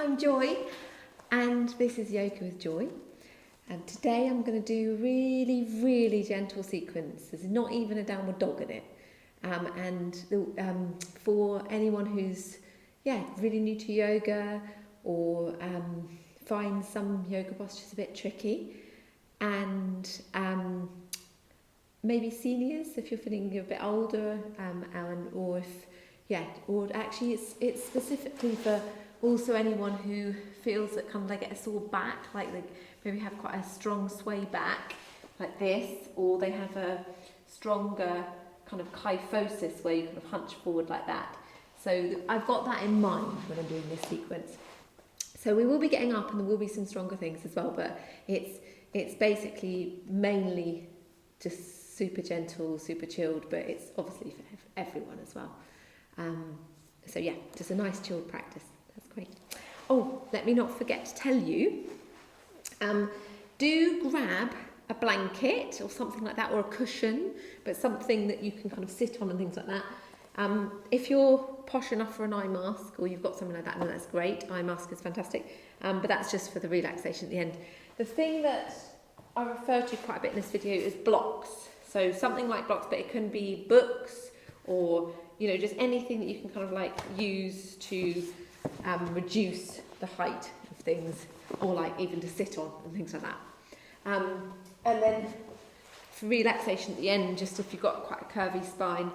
I'm Joy, and this is Yoga with Joy. And today I'm going to do a really gentle sequence. There's not even a downward dog in it. For anyone who's really new to yoga or finds some yoga postures a bit tricky, and maybe seniors if you're feeling a bit older, or actually it's specifically for also anyone who feels that kind of they get a sore back, like they maybe have quite a strong sway back like this, or they have a stronger kind of kyphosis where you kind of hunch forward like that. So I've got that in mind when I'm doing this sequence. So we will be getting up and there will be some stronger things as well, but it's basically mainly just super gentle, super chilled, but it's obviously for everyone as well. Just a nice chilled practice. That's great. Oh, let me not forget to tell you, do grab a blanket or something like that, or a cushion, but something that you can kind of sit on and things like that. If you're posh enough for an eye mask, or you've got something like that, then that's great. Eye mask is fantastic, but that's just for the relaxation at the end. The thing that I refer to quite a bit in this video is blocks. So something like blocks, but it can be books or just anything that you can kind of like use to reduce the height of things, or like even to sit on and things like that. And then for relaxation at the end, just if you've got quite a curvy spine,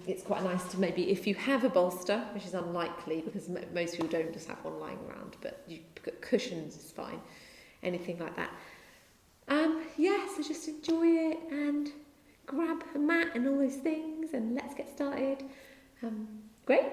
it's quite nice to maybe, if you have a bolster, which is unlikely because most people don't just have one lying around, but you put cushions is fine, anything like that. So just enjoy it and grab a mat and all those things, and let's get started. Great.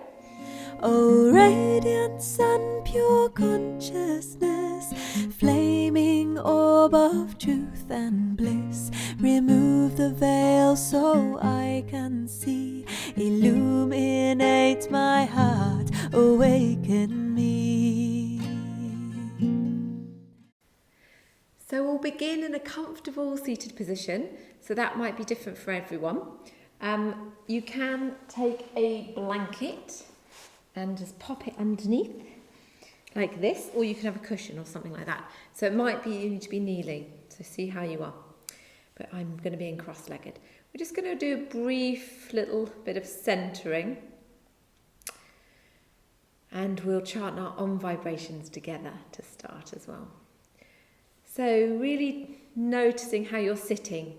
Oh, radiant sun, pure consciousness, flaming orb of truth and bliss, remove the veil so I can see, illuminate my heart, awaken me. So we'll begin in a comfortable seated position, so that might be different for everyone. You can take a blanket and just pop it underneath like this, or you can have a cushion or something like that. So it might be you need to be kneeling, so see how you are. But I'm going to be in cross-legged. We're just going to do a brief little bit of centering, and we'll chant our Om vibrations together to start as well. So really noticing how you're sitting.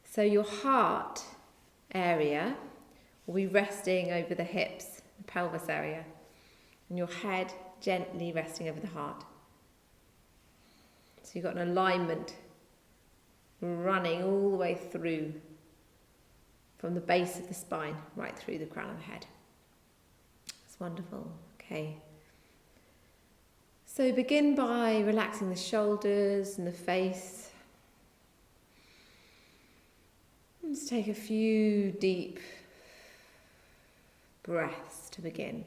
So your heart area will be resting over the hips, the pelvis area, and your head gently resting over the heart. So you've got an alignment running all the way through, from the base of the spine right through the crown of the head. That's wonderful. Okay. So begin by relaxing the shoulders and the face. And just take a few deep breaths to begin.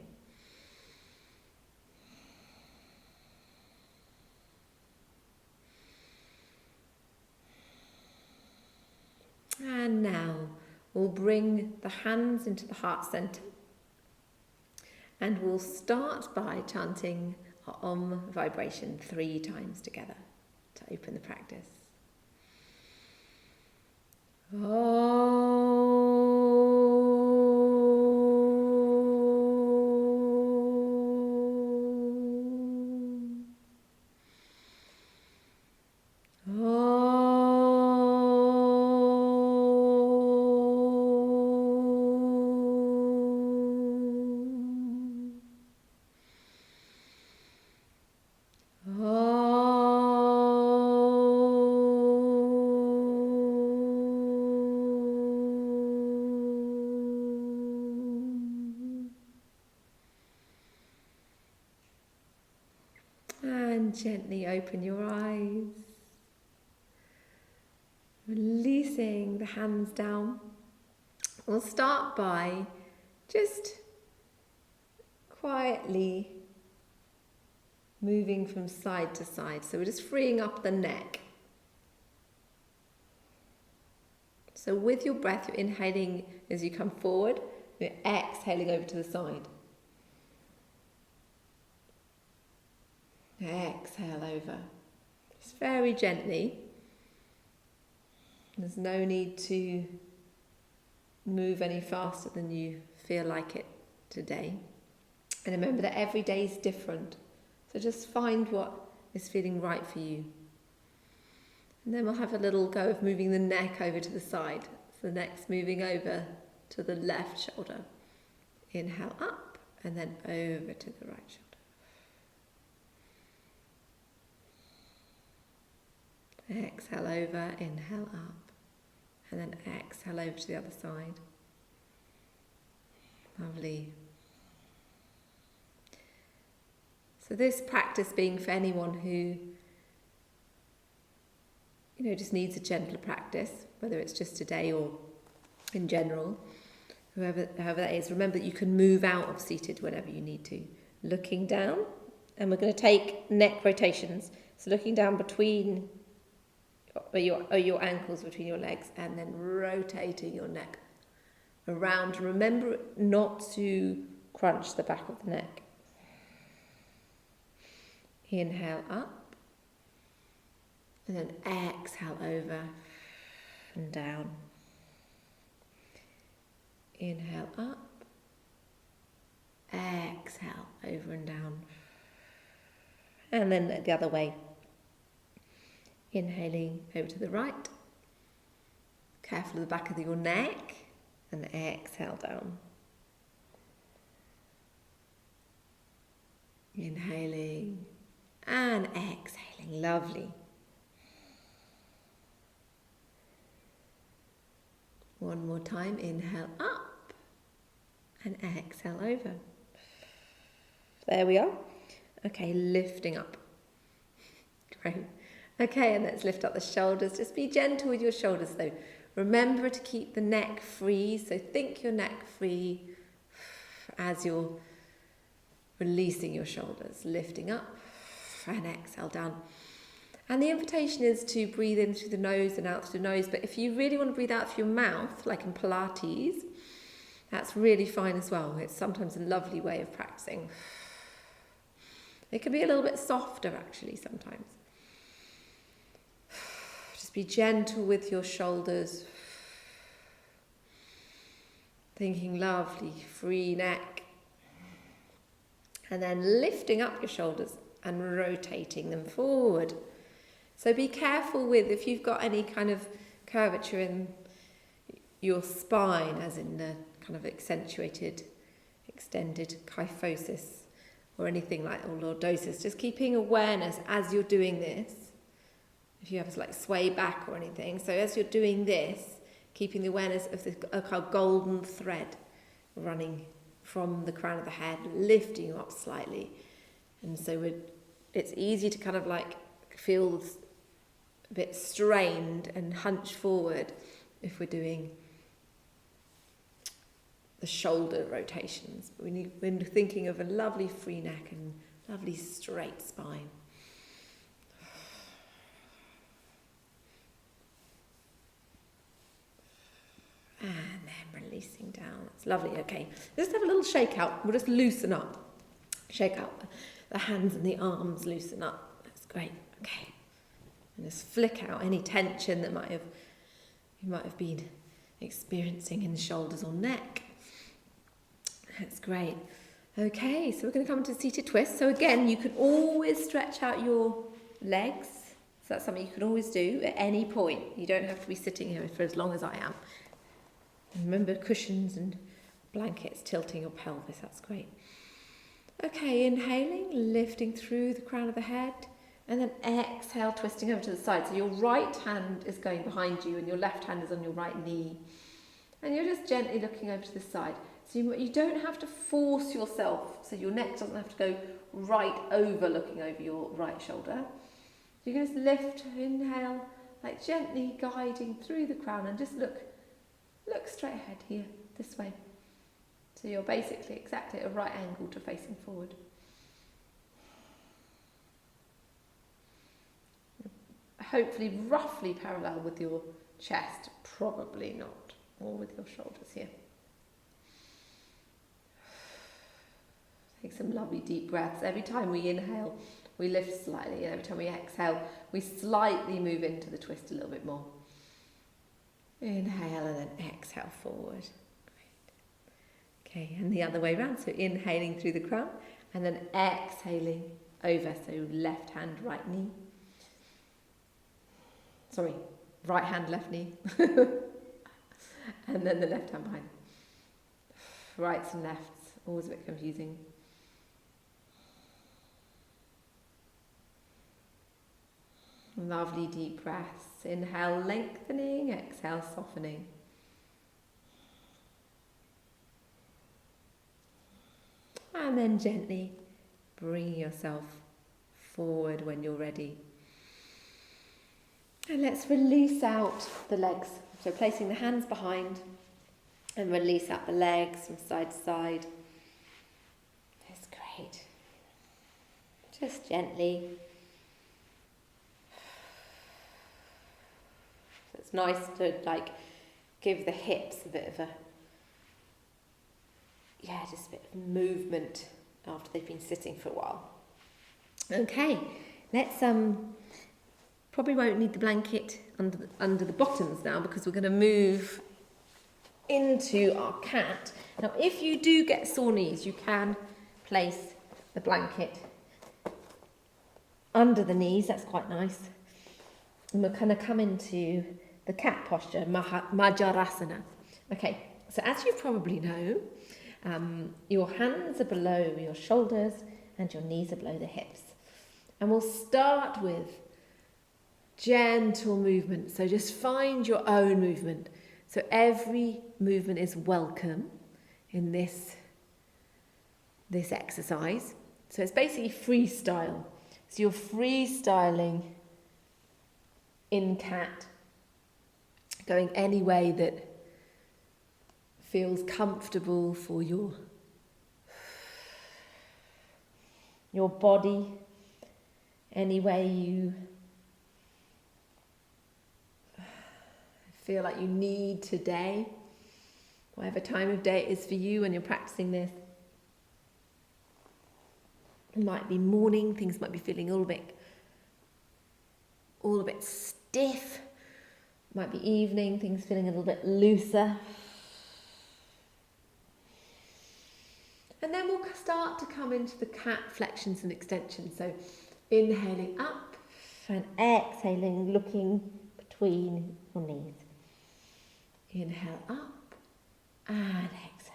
And now we'll bring the hands into the heart center, and we'll start by chanting our Om vibration 3 times together to open the practice. And gently open your eyes, releasing the hands down. We'll start by just quietly moving from side to side. So we're just freeing up the neck. So with your breath, you're inhaling as you come forward, you're exhaling over to the side. Exhale over. Just very gently. There's no need to move any faster than you feel like it today. And remember that every day is different. So just find what is feeling right for you. And then we'll have a little go of moving the neck over to the side. So the neck's moving over to the left shoulder. Inhale up and then over to the right shoulder. Exhale over, inhale up, and then exhale over to the other side. Lovely. So this practice being for anyone who, just needs a gentler practice, whether it's just today or in general, however that is, remember that you can move out of seated whenever you need to. Looking down, and we're going to take neck rotations. So looking down between your ankles, between your legs, and then rotating your neck around. Remember not to crunch the back of the neck. Inhale up, and then exhale over and down. Inhale up, exhale over and down. And then the other way. Inhaling over to the right. Careful of the back of your neck, and exhale down. Inhaling and exhaling. Lovely. One more time. Inhale up and exhale over. There we are. Okay, lifting up. Great. Okay, and let's lift up the shoulders. Just be gentle with your shoulders though. Remember to keep the neck free. So think your neck free as you're releasing your shoulders. Lifting up and exhale down. And the invitation is to breathe in through the nose and out through the nose. But if you really want to breathe out through your mouth, like in Pilates, that's really fine as well. It's sometimes a lovely way of practicing. It can be a little bit softer actually sometimes. Be gentle with your shoulders. Thinking lovely, free neck. And then lifting up your shoulders and rotating them forward. So be careful with if you've got any kind of curvature in your spine, as in the kind of accentuated, extended kyphosis or anything like, or lordosis. Just keeping awareness as you're doing this. If you have to sway back or anything. So as you're doing this, keeping the awareness of the golden thread running from the crown of the head, lifting you up slightly. And so it's easy to kind of feel a bit strained and hunch forward if we're doing the shoulder rotations. But we're thinking of a lovely free neck and lovely straight spine. And then releasing down. It's lovely. Okay, let's have a little shake out. We'll just loosen up. Shake out. The hands and the arms loosen up. That's great. Okay. And just flick out any tension that you might have been experiencing in the shoulders or neck. That's great. Okay, so we're going to come to seated twist. So again, you can always stretch out your legs. So that's something you can always do at any point. You don't have to be sitting here for as long as I am. And remember cushions and blankets tilting your pelvis, that's great. Okay, inhaling, lifting through the crown of the head, and then exhale, twisting over to the side. So your right hand is going behind you and your left hand is on your right knee. And you're just gently looking over to the side. So you don't have to force yourself, so your neck doesn't have to go right over looking over your right shoulder. You can just lift, inhale, gently guiding through the crown and just look straight ahead here, this way. So you're basically exactly at a right angle to facing forward. Hopefully roughly parallel with your chest, probably not, or with your shoulders here. Take some lovely deep breaths. Every time we inhale, We lift slightly. Every time we exhale, we slightly move into the twist a little bit more. Inhale and then exhale forward. Great. Okay, and the other way around. So inhaling through the crown and then exhaling over. So left hand, right knee. Sorry, right hand, left knee. And then the left hand behind. Rights and lefts, always a bit confusing. Lovely deep breaths. Inhale, lengthening. Exhale, softening. And then gently bringing yourself forward when you're ready. And let's release out the legs. So placing the hands behind and release out the legs from side to side. That's great. Just gently. So it's nice to give the hips a bit of a, just a bit of movement after they've been sitting for a while. Okay, let's probably won't need the blanket under the bottoms now because we're going to move into our cat. Now, if you do get sore knees, you can place the blanket under the knees. That's quite nice. And we're going to come into the cat posture, Majarasana. Okay, so as you probably know, your hands are below your shoulders and your knees are below the hips. And we'll start with gentle movement. So just find your own movement. So every movement is welcome in this exercise. So it's basically freestyle. So you're freestyling in cat, going any way that feels comfortable for your body, any way you feel like you need today, whatever time of day it is for you when you're practicing this. It might be morning, things might be feeling all a bit stiff. It might be evening, things feeling a little bit looser. And then we'll start to come into the cat flexions and extensions. So inhaling up and exhaling, looking between your knees. Inhale up and exhale.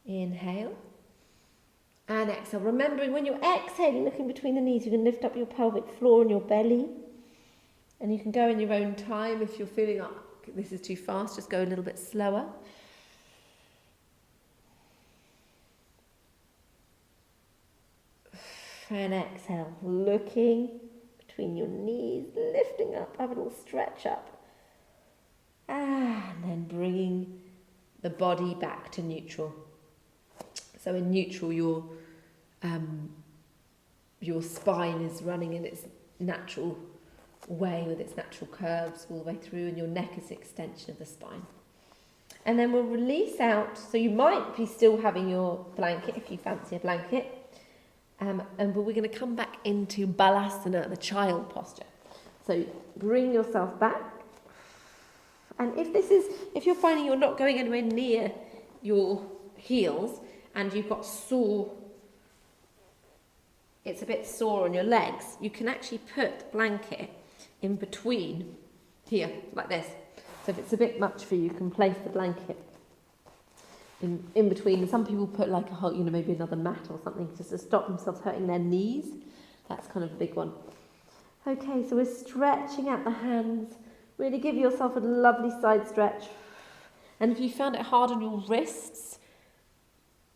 Inhale and exhale. Remembering when you're exhaling, looking between the knees, you can lift up your pelvic floor and your belly. And you can go in your own time. If you're feeling like this is too fast, just go a little bit slower. And exhale, looking between your knees, lifting up, have a little stretch up. And then bringing the body back to neutral. So in neutral, your spine is running in its natural way with its natural curves all the way through, and your neck is the extension of the spine. And then we'll release out. So you might be still having your blanket if you fancy a blanket. But we're going to come back into Balasana, the child posture. So bring yourself back. And if you're finding you're not going anywhere near your heels and you've got it's a bit sore on your legs, you can actually put the blanket in between here, like this. So if it's a bit much for you, you can place the blanket in between. And some people put like maybe another mat or something just to stop themselves hurting their knees. That's kind of a big one. Okay, so we're stretching out the hands. Really give yourself a lovely side stretch. And if you found it hard on your wrists,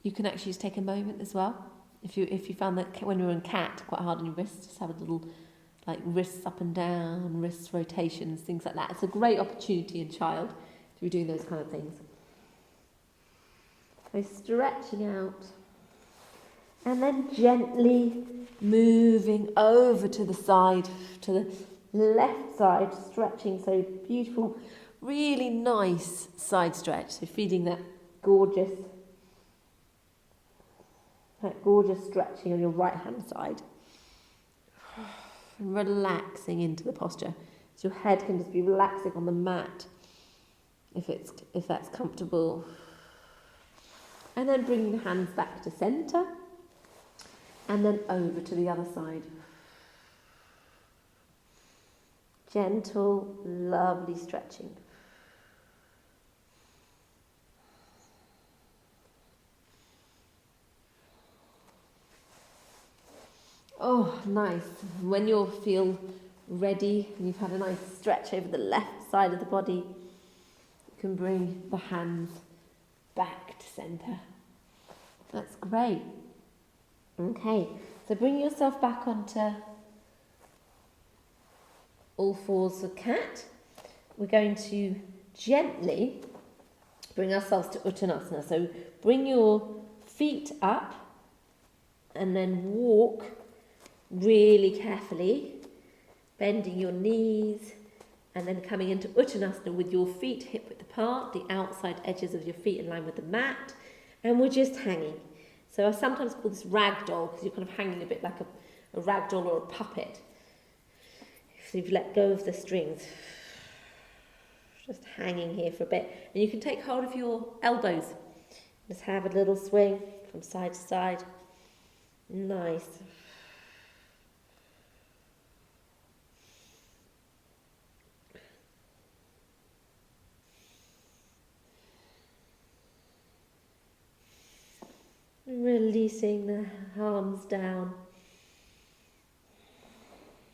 you can actually just take a moment as well. If you found that when you were in cat quite hard on your wrists, just have a little wrists up and down, wrist rotations, things like that. It's a great opportunity in child to be doing those kind of things. So stretching out and then gently moving over to the side, to the left side, stretching. So beautiful, really nice side stretch. So feeling that gorgeous That gorgeous stretching on your right hand side. And relaxing into the posture. So your head can just be relaxing on the mat if that's comfortable. And then bringing the hands back to centre. And then over to the other side. Gentle, lovely stretching. Oh, nice. When you feel ready and you've had a nice stretch over the left side of the body, you can bring the hands back to centre. That's great. Okay, so bring yourself back onto all fours of cat. We're going to gently bring ourselves to Uttanasana. So bring your feet up and then walk really carefully, bending your knees and then coming into Uttanasana with your feet hip width apart, the outside edges of your feet in line with the mat, and we're just hanging. So I sometimes call this ragdoll because you're kind of hanging a bit like a ragdoll or a puppet. So you've let go of the strings, just hanging here for a bit. And you can take hold of your elbows. Just have a little swing from side to side. Nice. Releasing the arms down.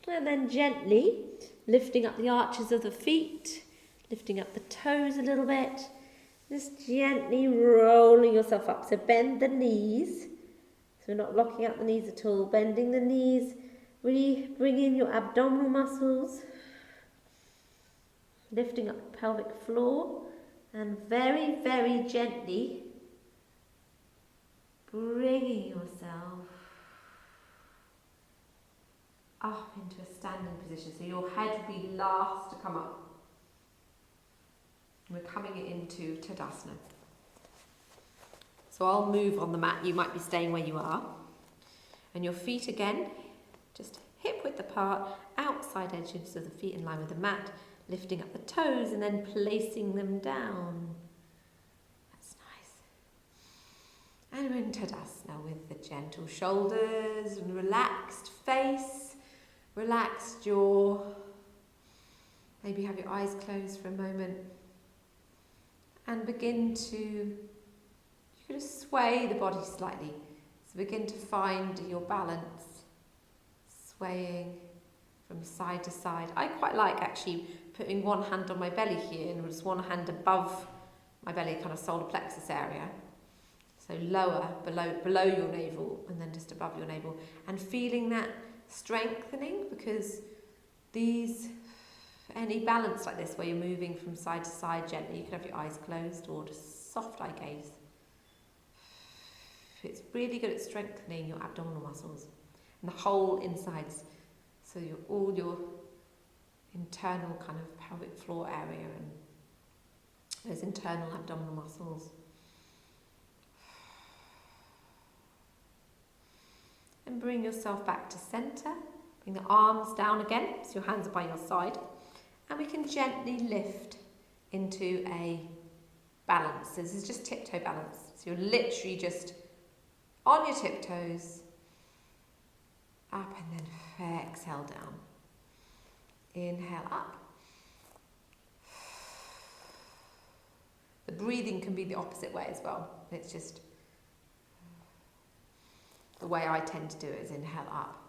And then gently lifting up the arches of the feet, lifting up the toes a little bit. Just gently rolling yourself up. So bend the knees. So we're not locking out the knees at all. Bending the knees. Really bring in your abdominal muscles. Lifting up the pelvic floor. And very, very gently bringing yourself up into a standing position. So your head will be last to come up. We're coming into Tadasana. So I'll move on the mat. You might be staying where you are. And your feet again, just hip width apart, outside edges of the feet in line with the mat, lifting up the toes and then placing them down. And we're in Tadasana with the gentle shoulders and relaxed face, relaxed jaw. Maybe have your eyes closed for a moment. And begin to, you can just sway the body slightly. So begin to find your balance, swaying from side to side. I quite like actually putting one hand on my belly here and just one hand above my belly, kind of solar plexus area. So lower, below your navel and then just above your navel. And feeling that strengthening, because any balance like this where you're moving from side to side gently, you can have your eyes closed or just soft eye gaze. It's really good at strengthening your abdominal muscles and the whole insides. So all your internal kind of pelvic floor area and those internal abdominal muscles. And bring yourself back to centre. Bring the arms down again, so your hands are by your side. And we can gently lift into a balance. So this is just tiptoe balance. So you're literally just on your tiptoes, up and then exhale down. Inhale up. The breathing can be the opposite way as well. It's just the way I tend to do it is inhale up.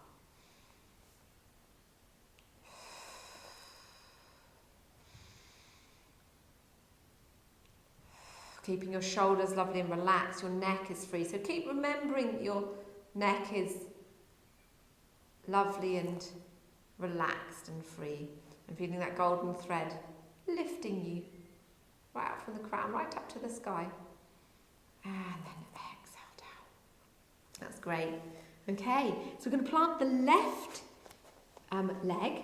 Keeping your shoulders lovely and relaxed, your neck is free. So keep remembering that your neck is lovely and relaxed and free. And feeling that golden thread lifting you right up from the crown, right up to the sky. And then exhale down. That's great. Okay, so we're going to plant the left leg,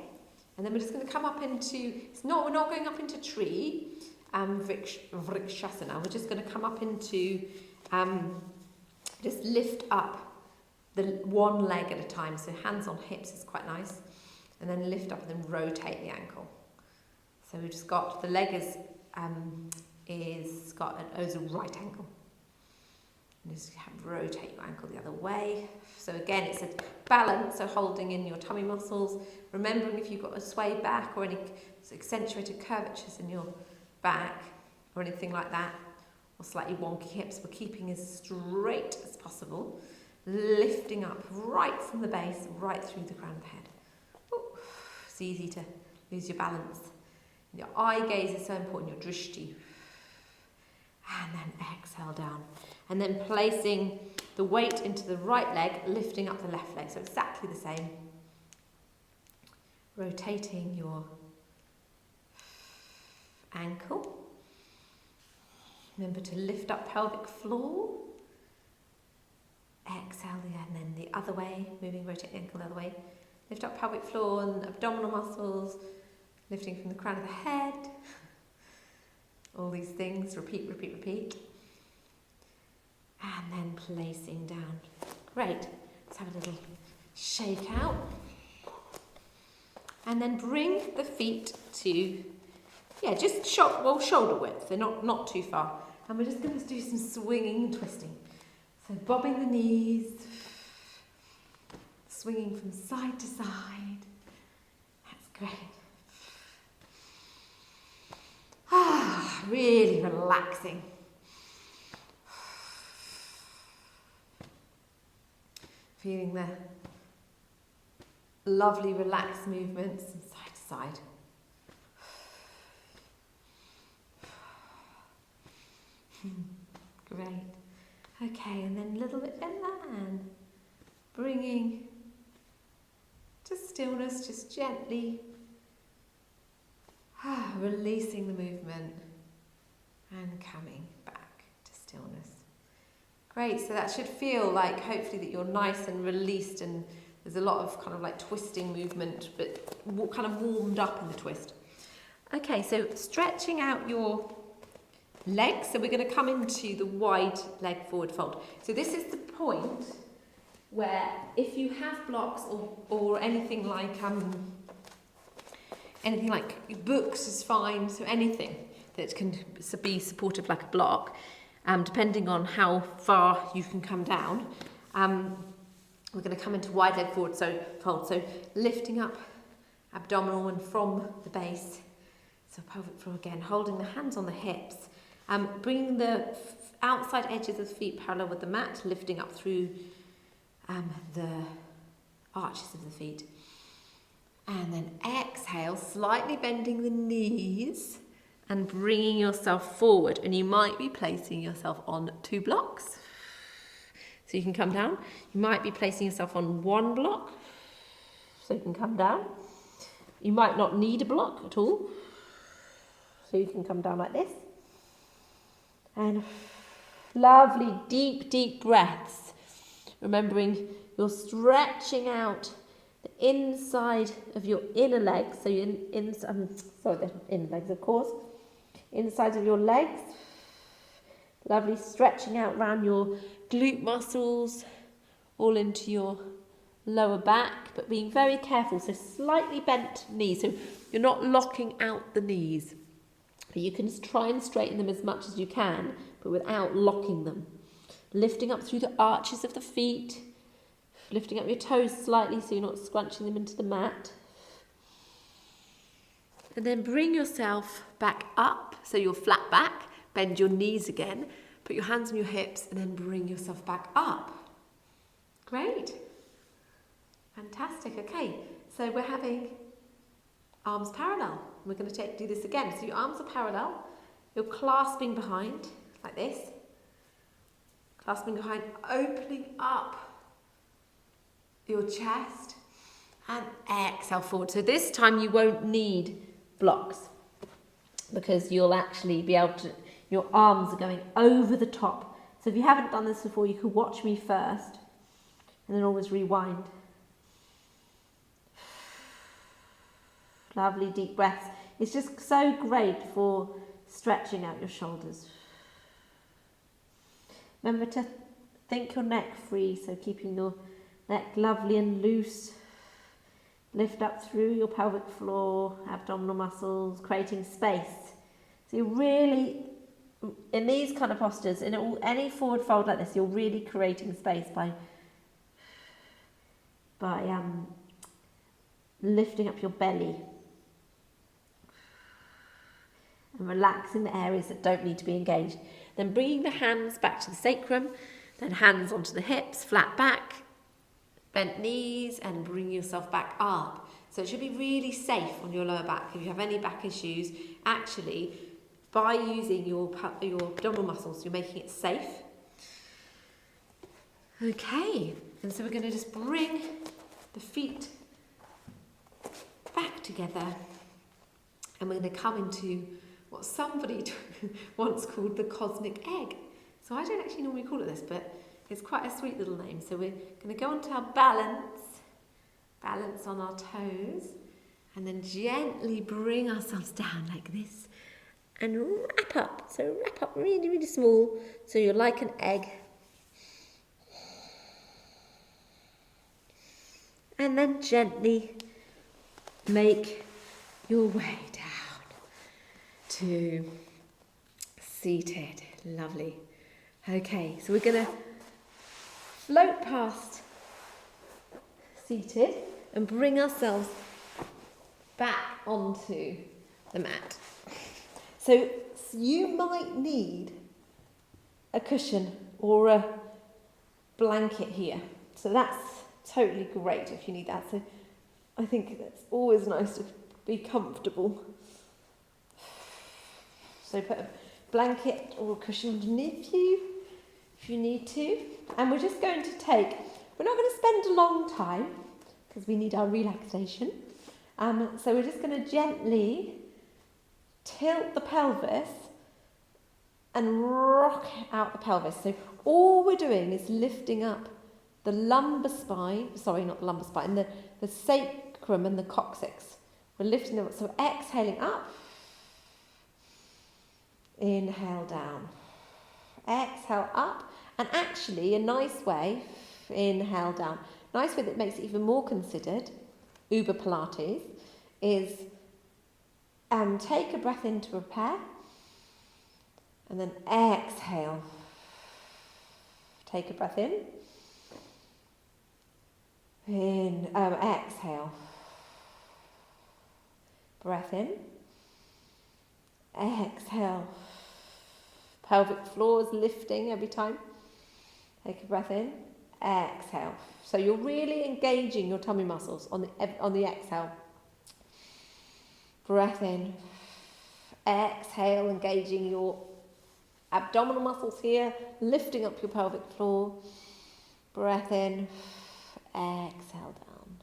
and then we're just going to come up into, we're not going up into tree, Vrikshasana. We're just going to come up into just lift up the one leg at a time. So hands on hips is quite nice. And then lift up and then rotate the ankle. So we've just got, the leg is got a right ankle. And just rotate your ankle the other way. So again, it's a balance, so holding in your tummy muscles, remembering if you've got a sway back or any accentuated curvatures in your back or anything like that, or slightly wonky hips, we're keeping as straight as possible, lifting up right from the base, right through the crown of the head. Ooh, it's easy to lose your balance. Your eye gaze is so important, your drishti. And then exhale down. And then placing the weight into the right leg, lifting up the left leg. So exactly the same. Rotating your ankle. Remember to lift up pelvic floor. Exhale and then the other way, rotate the ankle the other way. Lift up pelvic floor and abdominal muscles, lifting from the crown of the head. All these things, repeat. And then placing down. Great. Let's have a little shake out. And then bring the feet to, just shoulder width. They're not too far. And we're just going to do some swinging and twisting. So bobbing the knees, swinging from side to side. That's great. Really relaxing. Feeling the lovely relaxed movements from side to side. Great. Okay, and then a little bit and bringing to stillness, just gently releasing the movement and coming back to stillness. Great, so that should feel like hopefully that you're nice and released, and there's a lot of kind of like twisting movement, but kind of warmed up in the twist. Okay, so stretching out your legs. So we're going to come into the wide leg forward fold. So this is the point where if you have blocks or anything like books is fine, so anything that can be supportive like a block, depending on how far you can come down, we're going to come into wide leg forward fold. So lifting up abdominal and from the base, so pelvic floor again, holding the hands on the hips, bringing the outside edges of the feet parallel with the mat, lifting up through the arches of the feet. And then exhale, slightly bending the knees and bringing yourself forward. And you might be placing yourself on 2 blocks. So you can come down. You might be placing yourself on 1 block. So you can come down. You might not need a block at all. So you can come down like this. And lovely, deep breaths. Remembering you're stretching out the inside of your inner legs, so the inner legs, of course, inside of your legs. Lovely, stretching out around your glute muscles, all into your lower back, but being very careful. So slightly bent knees, so you're not locking out the knees. But you can try and straighten them as much as you can, but without locking them. Lifting up through the arches of the feet. Lifting up your toes slightly so you're not scrunching them into the mat. And then bring yourself back up so you're flat back. Bend your knees again. Put your hands on your hips and then bring yourself back up. Great. Fantastic. Okay, so we're having arms parallel. We're going to do this again. So your arms are parallel. You're clasping behind like this. Clasping behind, opening up your chest and exhale forward. So this time you won't need blocks because you'll actually be able to, your arms are going over the top. So if you haven't done this before, you could watch me first and then always rewind. Lovely deep breaths. It's just so great for stretching out your shoulders. Remember to think your neck free, so keeping your neck lovely and loose. Lift up through your pelvic floor, abdominal muscles, creating space. So you're really, in these kind of postures, in any forward fold like this, you're really creating space by lifting up your belly and relaxing the areas that don't need to be engaged. Then bringing the hands back to the sacrum, then hands onto the hips, flat back, bent knees, and bring yourself back up. So it should be really safe on your lower back. If you have any back issues, actually, by using your abdominal muscles, you're making it safe. Okay, and so we're going to just bring the feet back together, and we're going to come into what somebody once called the cosmic egg. So I don't actually normally call it this, but it's quite a sweet little name. So we're going to go onto our balance on our toes, and then gently bring ourselves down like this and wrap up. So wrap up really, really small, so you're like an egg. And then gently make your way down to seated. Lovely. Okay, so we're going to float past seated and bring ourselves back onto the mat. So you might need a cushion or a blanket here. So that's totally great if you need that. So I think it's always nice to be comfortable. So put a blanket or a cushion underneath you if you need to. And we're just going to we're not going to spend a long time because we need our relaxation. So we're just going to gently tilt the pelvis and rock out the pelvis. So all we're doing is lifting up the lumbar spine, the sacrum and the coccyx. We're lifting them up. So exhaling up, inhale down, exhale up, and actually a nice way, inhale down. Nice way that makes it even more considered, Uber Pilates, is take a breath in to prepare, and then exhale. Take a breath in. Exhale. Breath in. Exhale. Pelvic floor is lifting every time. Take a breath in. Exhale. So you're really engaging your tummy muscles on the exhale. Breath in. Exhale, engaging your abdominal muscles here, lifting up your pelvic floor. Breath in. Exhale down.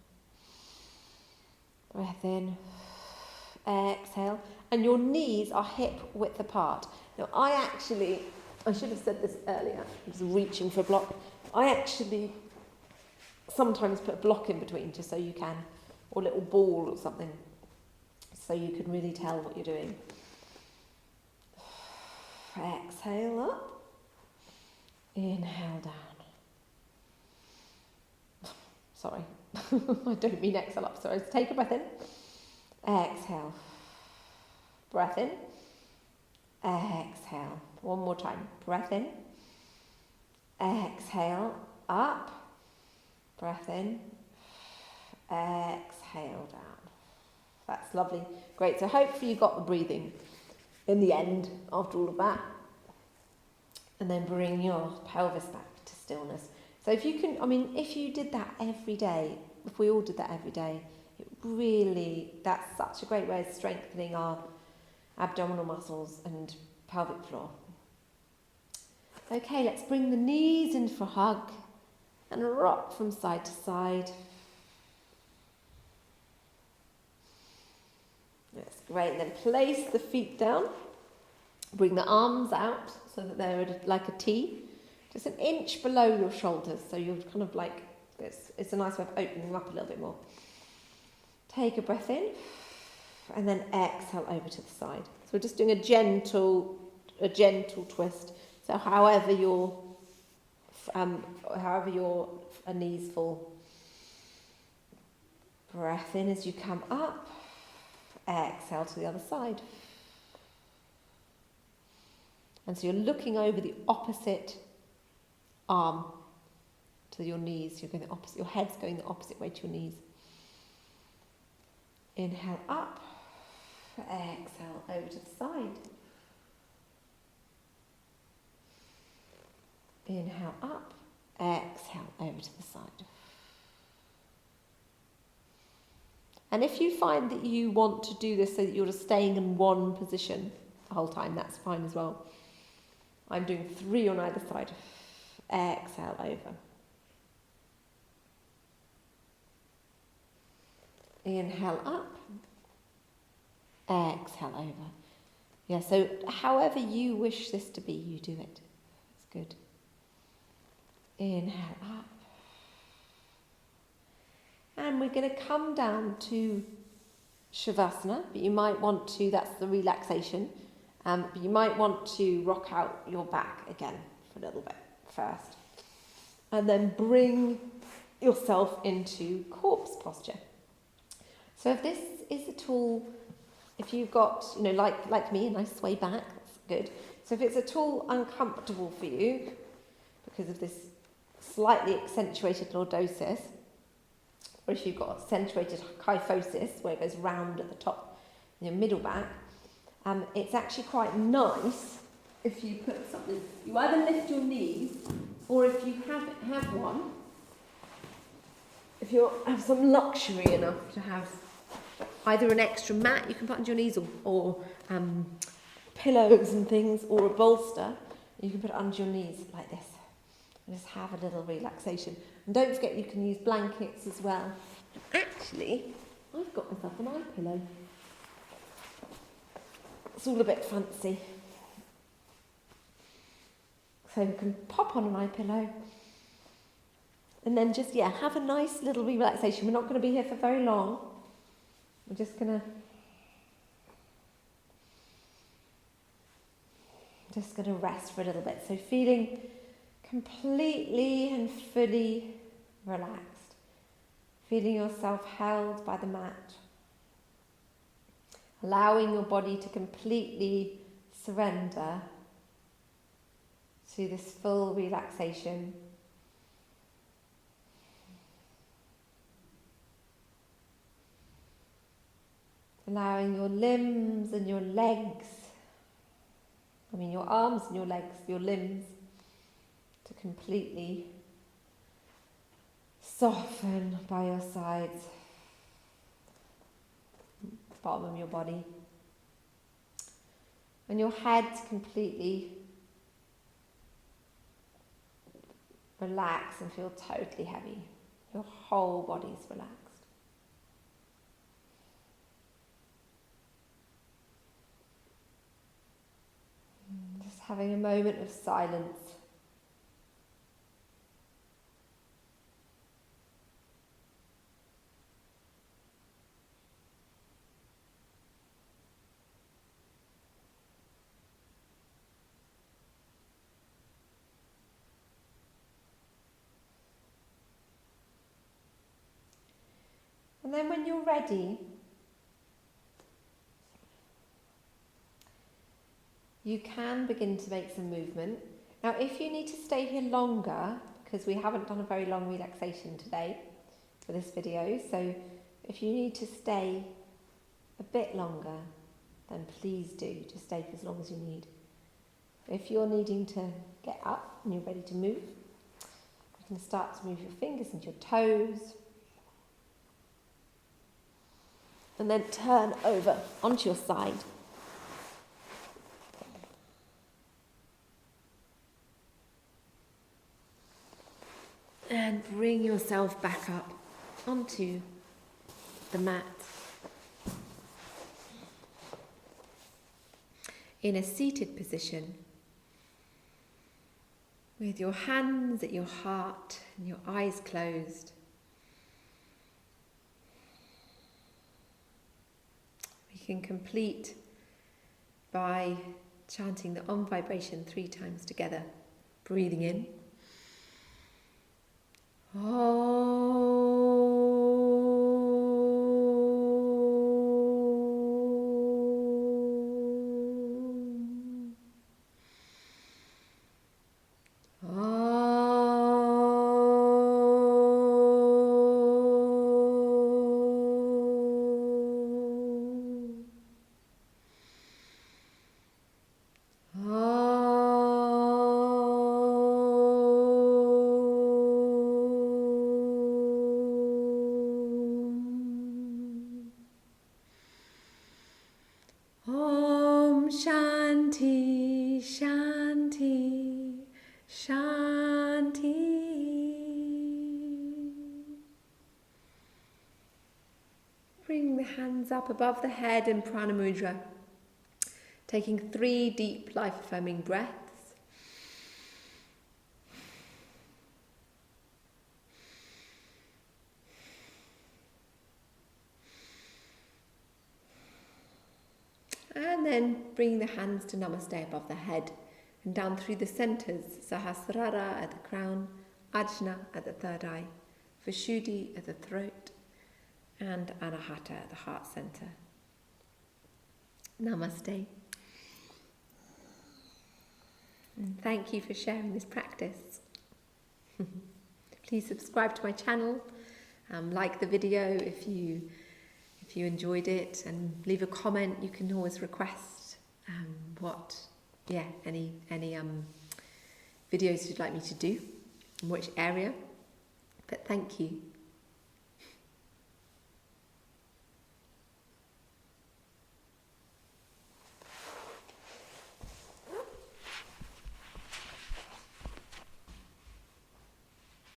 Breath in. Exhale. And your knees are hip width apart. Now I should have said this earlier, I was reaching for a block. I actually sometimes put a block in between just so you can, or a little ball or something, so you can really tell what you're doing. Exhale up. Inhale down. Sorry, I don't mean exhale up. Sorry, take a breath in. Exhale. Breath in. Exhale. One more time. Breath in. Exhale. Up. Breath in. Exhale down. That's lovely. Great. So hopefully you got the breathing in the end after all of that. And then bring your pelvis back to stillness. So if you did that every day, if we all did that every day, that's such a great way of strengthening our abdominal muscles and pelvic floor. Okay, let's bring the knees in for a hug and rock from side to side. That's great. And then place the feet down. Bring the arms out so that they're like a T, just an inch below your shoulders. So you're kind of like, it's a nice way of opening them up a little bit more. Take a breath in and then exhale over to the side. So we're just doing a gentle twist. So however you're however your knees fall. Breath in as you come up. Exhale to the other side. And so you're looking over the opposite arm to your knees. You're going the opposite. Your head's going the opposite way to your knees. Inhale up. Exhale over to the side. Inhale up. Exhale over to the side. And if you find that you want to do this so that you're just staying in one position the whole time, that's fine as well. I'm doing 3 on either side. Exhale over. Inhale up. Exhale over. Yeah, so however you wish this to be, you do it. That's good. Inhale up. And we're going to come down to Savasana, but you might want to, that's the relaxation, but you might want to rock out your back again for a little bit first. And then bring yourself into corpse posture. So if this is a tool, if you've got, like me, a nice sway back, that's good. So if it's at all uncomfortable for you, because of this slightly accentuated lordosis, or if you've got accentuated kyphosis, where it goes round at the top in your middle back, it's actually quite nice if you put something, you either lift your knees, or if you have one, if you have some luxury enough to have either an extra mat you can put under your knees, or pillows and things, or a bolster, you can put it under your knees like this. And just have a little relaxation. And don't forget you can use blankets as well. Actually, I've got myself an eye pillow. It's all a bit fancy. So you can pop on an eye pillow. And then just, have a nice little relaxation. We're not going to be here for very long. We're just going to rest for a little bit. So feeling completely and fully relaxed. Feeling yourself held by the mat. Allowing your body to completely surrender to this full relaxation. Allowing your limbs and your legs, your arms and your legs, your limbs, to completely soften by your sides, bottom of your body, and your head completely relax and feel totally heavy. Your whole body's relaxed. Just having a moment of silence. And then when you're ready, you can begin to make some movement. Now, if you need to stay here longer, because we haven't done a very long relaxation today for this video, so if you need to stay a bit longer, then please do. Just stay for as long as you need. If you're needing to get up and you're ready to move, you can start to move your fingers and your toes. And then turn over onto your side. And bring yourself back up onto the mat. In a seated position, with your hands at your heart and your eyes closed. We can complete by chanting the Om vibration 3 times together. Breathing in. hands up above the head in Prana Mudra. Taking 3 deep, life-affirming breaths. And then bringing the hands to Namaste above the head and down through the centres, Sahasrara at the crown, Ajna at the third eye, Vishuddhi at the throat, and Anahata at the heart centre. Namaste. And thank you for sharing this practice. Please subscribe to my channel, like the video if you enjoyed it, and leave a comment. You can always request any videos you'd like me to do, in which area. But thank you.